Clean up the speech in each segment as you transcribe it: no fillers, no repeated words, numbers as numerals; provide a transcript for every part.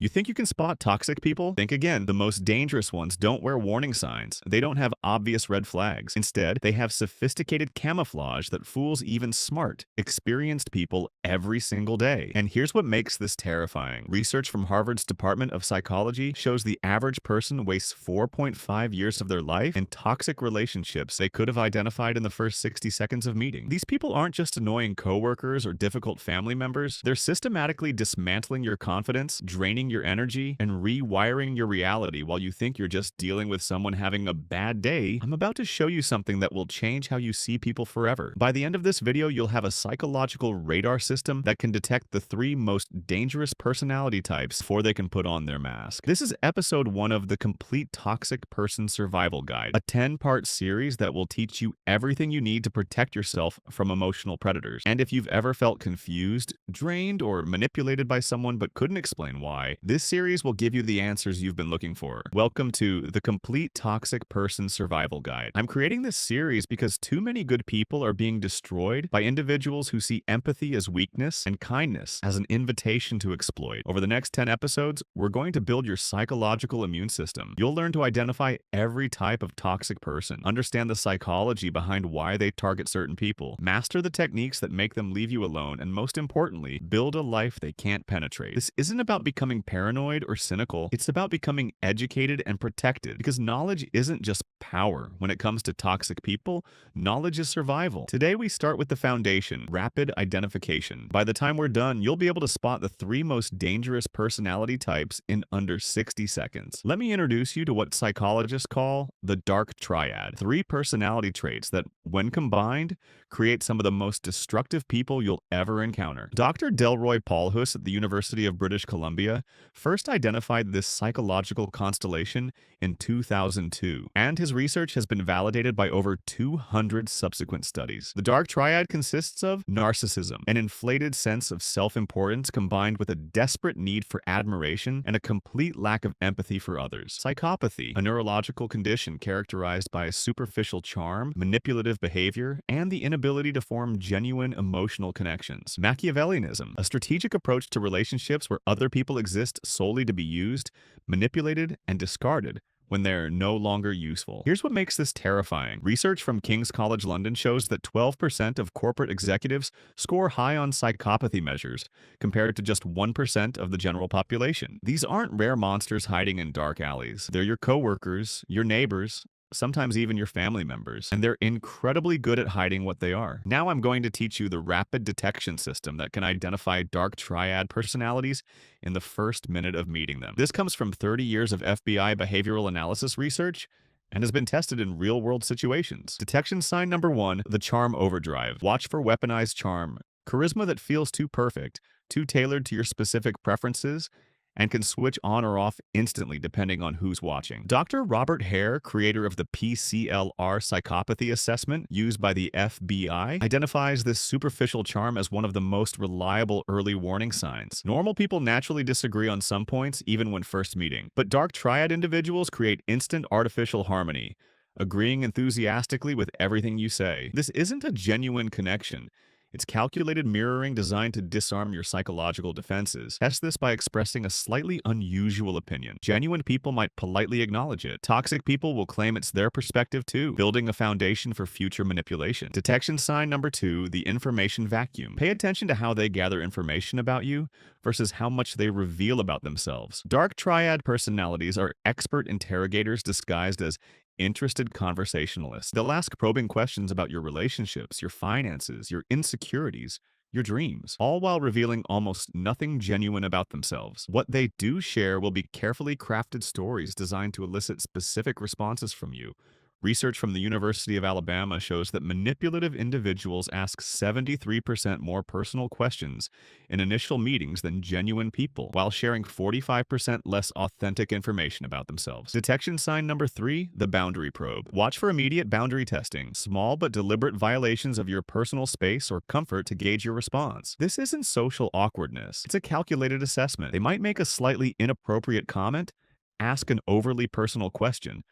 You think you can spot toxic people? Think again. The most dangerous ones don't wear warning signs. They don't have obvious red flags. Instead, they have sophisticated camouflage that fools even smart, experienced people every single day. And here's what makes this terrifying. Research from Harvard's Department of Psychology shows the average person wastes 4.5 years of their life in toxic relationships they could have identified in the first 60 seconds of meeting. These people aren't just annoying coworkers or difficult family members. They're systematically dismantling your confidence, draining your energy, and rewiring your reality while you think you're just dealing with someone having a bad day. I'm about to show you something that will change how you see people forever. By the end of this video, you'll have a psychological radar system that can detect the 3 most dangerous personality types before they can put on their mask. This is episode 1 of the Complete Toxic Person Survival Guide, a 10-part series that will teach you everything you need to protect yourself from emotional predators. And if you've ever felt confused, drained, or manipulated by someone but couldn't explain why, this series will give you the answers you've been looking for. Welcome to the Complete Toxic Person Survival Guide. I'm creating this series because too many good people are being destroyed by individuals who see empathy as weakness and kindness as an invitation to exploit. Over the next 10 episodes, we're going to build your psychological immune system. You'll learn to identify every type of toxic person, understand the psychology behind why they target certain people, master the techniques that make them leave you alone, and most importantly, build a life they can't penetrate. This isn't about becoming paranoid or cynical. It's about becoming educated and protected, because knowledge isn't just power. When it comes to toxic people, knowledge is survival. Today we start with the foundation, rapid identification. By the time we're done, you'll be able to spot the 3 most dangerous personality types in under 60 seconds. Let me introduce you to what psychologists call the dark triad. 3 personality traits that, when combined, create some of the most destructive people you'll ever encounter. Dr. Delroy Paulhus at the University of British Columbia first identified this psychological constellation in 2002, and his research has been validated by over 200 subsequent studies. The dark triad consists of narcissism, an inflated sense of self-importance combined with a desperate need for admiration and a complete lack of empathy for others. Psychopathy, a neurological condition characterized by a superficial charm, manipulative behavior, and the inability to form genuine emotional connections. Machiavellianism, a strategic approach to relationships where other people exist solely to be used, manipulated, and discarded when they're no longer useful. Here's what makes this terrifying. Research from King's College London shows that 12% of corporate executives score high on psychopathy measures, compared to just 1% of the general population. These aren't rare monsters hiding in dark alleys. They're your coworkers, your neighbors, sometimes even your family members, and they're incredibly good at hiding what they are. Now I'm going to teach you the rapid detection system that can identify dark triad personalities in the first minute of meeting them. This comes from 30 years of FBI behavioral analysis research and has been tested in real-world situations. Detection sign number 1, the charm overdrive. Watch for weaponized charm, charisma that feels too perfect, too tailored to your specific preferences, and can switch on or off instantly depending on who's watching. Dr. Robert Hare, creator of the PCL-R psychopathy assessment used by the FBI, identifies this superficial charm as one of the most reliable early warning signs. Normal people naturally disagree on some points, even when first meeting, but dark triad individuals create instant artificial harmony, agreeing enthusiastically with everything you say. This isn't a genuine connection. It's calculated mirroring designed to disarm your psychological defenses. Test this by expressing a slightly unusual opinion. Genuine people might politely acknowledge it. Toxic people will claim it's their perspective too, building a foundation for future manipulation. Detection sign number 2, the information vacuum. Pay attention to how they gather information about you versus how much they reveal about themselves. Dark triad personalities are expert interrogators disguised as interested conversationalists. They'll ask probing questions about your relationships, your finances, your insecurities, your dreams, all while revealing almost nothing genuine about themselves. What they do share will be carefully crafted stories designed to elicit specific responses from you. Research from the University of Alabama shows that manipulative individuals ask 73% more personal questions in initial meetings than genuine people, while sharing 45% less authentic information about themselves. Detection sign number 3, the boundary probe. Watch for immediate boundary testing, small but deliberate violations of your personal space or comfort to gauge your response. This isn't social awkwardness. It's a calculated assessment. They might make a slightly inappropriate comment, ask an overly personal question,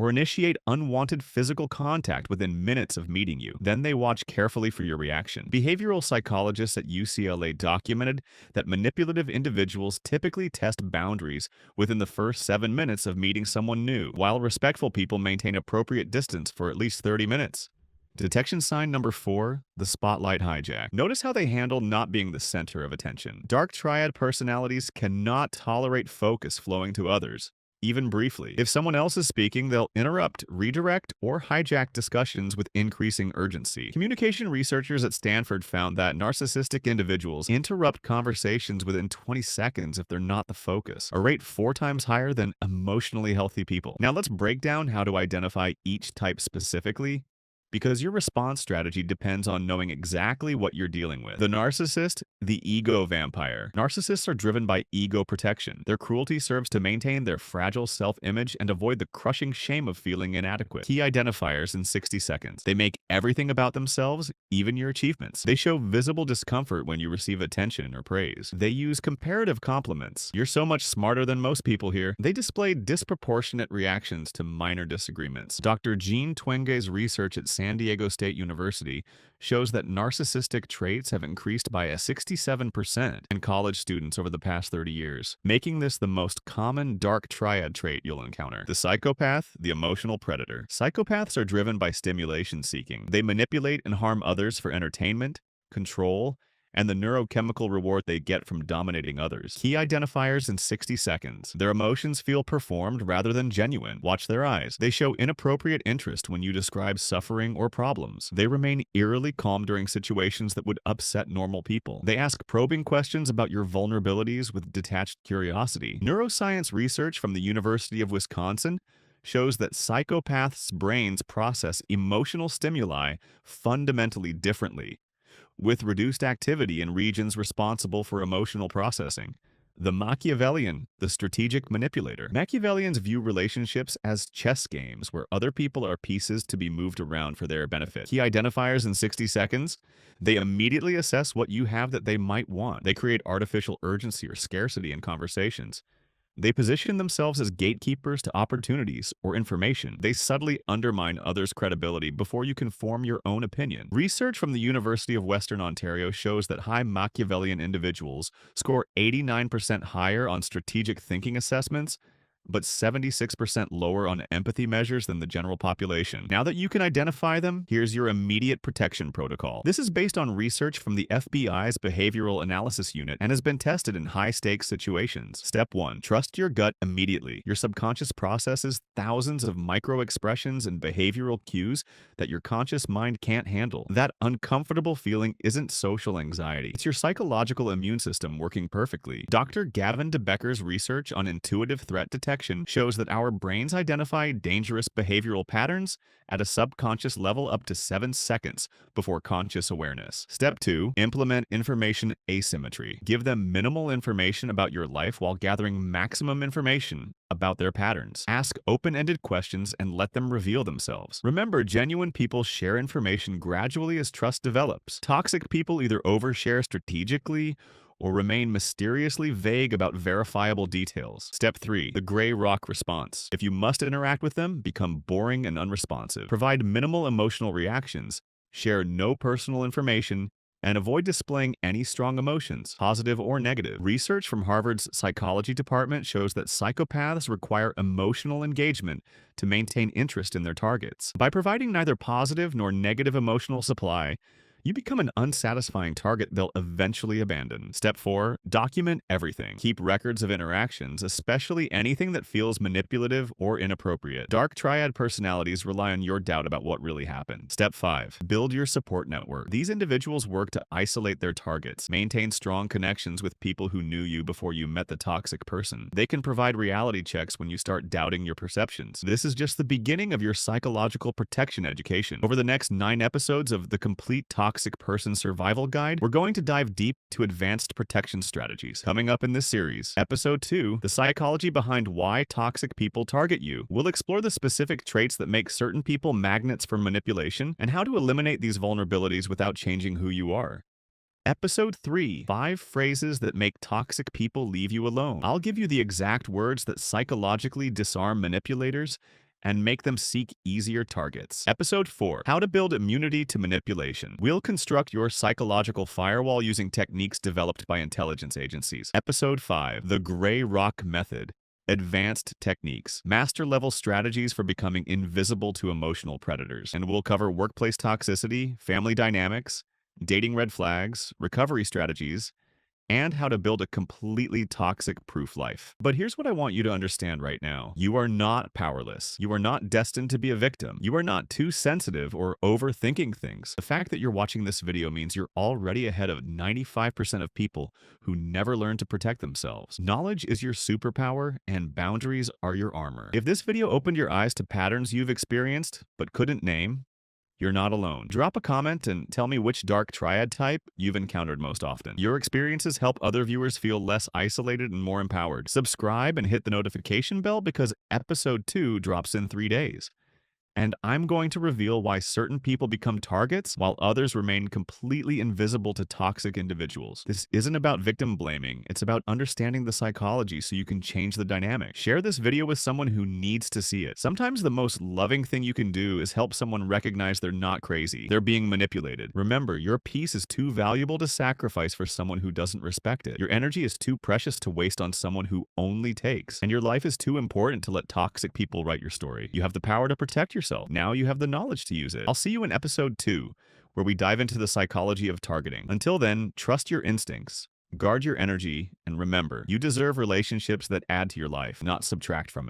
or initiate unwanted physical contact within minutes of meeting you. Then they watch carefully for your reaction. Behavioral psychologists at UCLA documented that manipulative individuals typically test boundaries within the first 7 minutes of meeting someone new, while respectful people maintain appropriate distance for at least 30 minutes. Detection sign number 4, the spotlight hijack. Notice how they handle not being the center of attention. Dark Triad personalities cannot tolerate focus flowing to others, even briefly. If someone else is speaking, they'll interrupt, redirect, or hijack discussions with increasing urgency. Communication researchers at Stanford found that narcissistic individuals interrupt conversations within 20 seconds if they're not the focus, a rate 4 times higher than emotionally healthy people. Now let's break down how to identify each type specifically, because your response strategy depends on knowing exactly what you're dealing with. The narcissist, the ego vampire. Narcissists are driven by ego protection. Their cruelty serves to maintain their fragile self-image and avoid the crushing shame of feeling inadequate. Key identifiers in 60 seconds. They make everything about themselves, even your achievements. They show visible discomfort when you receive attention or praise. They use comparative compliments. You're so much smarter than most people here. They display disproportionate reactions to minor disagreements. Dr. Jean Twenge's research at San Diego State University shows that narcissistic traits have increased by 67% in college students over the past 30 years, making this the most common dark triad trait you'll encounter. The psychopath, the emotional predator. Psychopaths are driven by stimulation seeking. They manipulate and harm others for entertainment, control, and the neurochemical reward they get from dominating others. Key identifiers in 60 seconds. Their emotions feel performed rather than genuine. Watch their eyes. They show inappropriate interest when you describe suffering or problems. They remain eerily calm during situations that would upset normal people. They ask probing questions about your vulnerabilities with detached curiosity. Neuroscience research from the University of Wisconsin shows that psychopaths' brains process emotional stimuli fundamentally differently, with reduced activity in regions responsible for emotional processing. The Machiavellian, the strategic manipulator. Machiavellians view relationships as chess games where other people are pieces to be moved around for their benefit. Key identifiers in 60 seconds. They immediately assess what you have that they might want. They create artificial urgency or scarcity in conversations. They position themselves as gatekeepers to opportunities or information. They subtly undermine others' credibility before you can form your own opinion. Research from the University of Western Ontario shows that high Machiavellian individuals score 89% higher on strategic thinking assessments, but 76% lower on empathy measures than the general population. Now that you can identify them, here's your immediate protection protocol. This is based on research from the FBI's Behavioral Analysis Unit and has been tested in high-stakes situations. Step 1. Trust your gut immediately. Your subconscious processes thousands of micro-expressions and behavioral cues that your conscious mind can't handle. That uncomfortable feeling isn't social anxiety. It's your psychological immune system working perfectly. Dr. Gavin DeBecker's research on intuitive threat detection shows that our brains identify dangerous behavioral patterns at a subconscious level up to 7 seconds before conscious awareness. Step 2. Implement information asymmetry. Give them minimal information about your life while gathering maximum information about their patterns. Ask open-ended questions and let them reveal themselves. Remember, genuine people share information gradually as trust develops. Toxic people either overshare strategically or remain mysteriously vague about verifiable details. Step 3. The gray rock response. If you must interact with them, become boring and unresponsive. Provide minimal emotional reactions, share no personal information, and avoid displaying any strong emotions, positive or negative. Research from Harvard's psychology department shows that psychopaths require emotional engagement to maintain interest in their targets. By providing neither positive nor negative emotional supply, you become an unsatisfying target they'll eventually abandon. Step 4. Document everything. Keep records of interactions, especially anything that feels manipulative or inappropriate. Dark triad personalities rely on your doubt about what really happened. Step 5. Build your support network. These individuals work to isolate their targets, maintain strong connections with people who knew you before you met the toxic person. They can provide reality checks when you start doubting your perceptions. This is just the beginning of your psychological protection education. Over the next 9 episodes of the Complete Toxic Person Survival Guide, we're going to dive deep to advanced protection strategies. Coming up in this series, Episode 2, the psychology behind why toxic people target you. We'll explore the specific traits that make certain people magnets for manipulation and how to eliminate these vulnerabilities without changing who you are. Episode 3, 5 phrases that make toxic people leave you alone. I'll give you the exact words that psychologically disarm manipulators and make them seek easier targets. Episode 4. How to build immunity to manipulation. We'll construct your psychological firewall using techniques developed by intelligence agencies. Episode 5. The Gray Rock Method. Advanced techniques. Master-level strategies for becoming invisible to emotional predators. And we'll cover workplace toxicity, family dynamics, dating red flags, recovery strategies, and how to build a completely toxic-proof life. But here's what I want you to understand right now. You are not powerless. You are not destined to be a victim. You are not too sensitive or overthinking things. The fact that you're watching this video means you're already ahead of 95% of people who never learn to protect themselves. Knowledge is your superpower, and boundaries are your armor. If this video opened your eyes to patterns you've experienced but couldn't name, you're not alone. Drop a comment and tell me which dark triad type you've encountered most often. Your experiences help other viewers feel less isolated and more empowered. Subscribe and hit the notification bell because episode 2 drops in 3 days. And I'm going to reveal why certain people become targets while others remain completely invisible to toxic individuals. This isn't about victim blaming. It's about understanding the psychology so you can change the dynamic. Share this video with someone who needs to see it. Sometimes the most loving thing you can do is help someone recognize they're not crazy. They're being manipulated. Remember, your peace is too valuable to sacrifice for someone who doesn't respect it. Your energy is too precious to waste on someone who only takes. And your life is too important to let toxic people write your story. You have the power to protect yourself. Now you have the knowledge to use it. I'll see you in episode 2, where we dive into the psychology of targeting. Until then, trust your instincts, guard your energy, and remember, you deserve relationships that add to your life, not subtract from it.